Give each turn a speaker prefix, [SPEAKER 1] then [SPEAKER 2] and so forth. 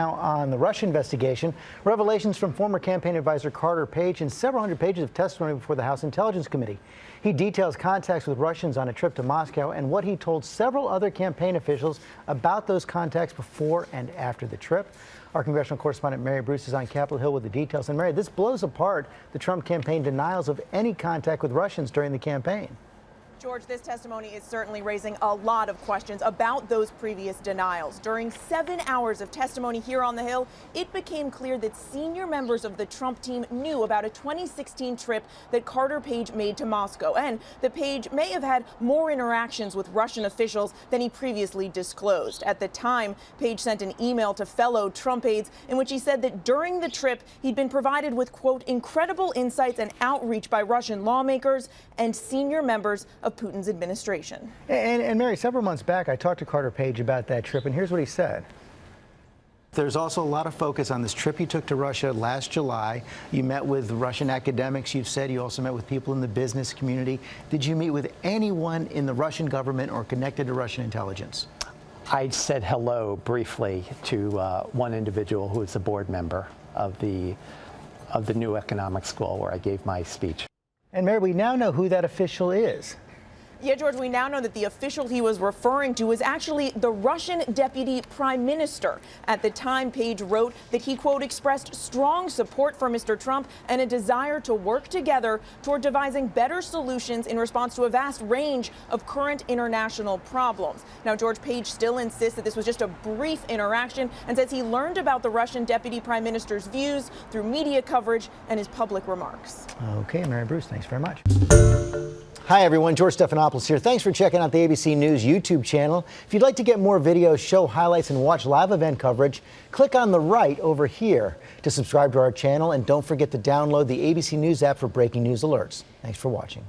[SPEAKER 1] now on the Russia investigation. Revelations from former campaign advisor Carter Page and several hundred pages of testimony before the House Intelligence Committee. He details contacts with Russians on a trip to Moscow and what he told several other campaign officials about those contacts before and after the trip. Our congressional correspondent Mary Bruce is on Capitol Hill with the details. And Mary, this blows apart the Trump campaign denials of any contact with Russians during the campaign.
[SPEAKER 2] George, this testimony is certainly raising a lot of questions about those previous denials. During 7 hours of testimony here on the Hill, it became clear that senior members of the Trump team knew about a 2016 trip that Carter Page made to Moscow, and that Page may have had more interactions with Russian officials than he previously disclosed. At the time, Page sent an email to fellow Trump aides in which he said that during the trip, he'd been provided with, quote, incredible insights and outreach by Russian lawmakers and senior members of Putin's administration.
[SPEAKER 1] And Mary, several months back, I talked to Carter Page about that trip, and here's what he said. There's also a lot of focus on this trip you took to Russia last July. You met with Russian academics, you've said. You also met with people in the business community. Did you meet with anyone in the Russian government or connected to Russian intelligence?
[SPEAKER 3] I said hello briefly to one individual who is a board member of the new economic school where I gave my speech.
[SPEAKER 1] And Mary, we now know who that official is.
[SPEAKER 2] Yeah, George, we now know that the official he was referring to was actually the Russian deputy prime minister. At the time, Page wrote that he, quote, expressed strong support for Mr. Trump and a desire to work together toward devising better solutions in response to a vast range of current international problems. Now, George, Page still insists that this was just a brief interaction and says he learned about the Russian deputy prime minister's views through media coverage and his public remarks.
[SPEAKER 1] Okay, Mary Bruce, thanks very much. Hi, everyone. George Stephanopoulos here. Thanks for checking out the ABC News YouTube channel. If you'd like to get more videos, show highlights, and watch live event coverage, click on the right over here to subscribe to our channel. And don't forget to download the ABC News app for breaking news alerts. Thanks for watching.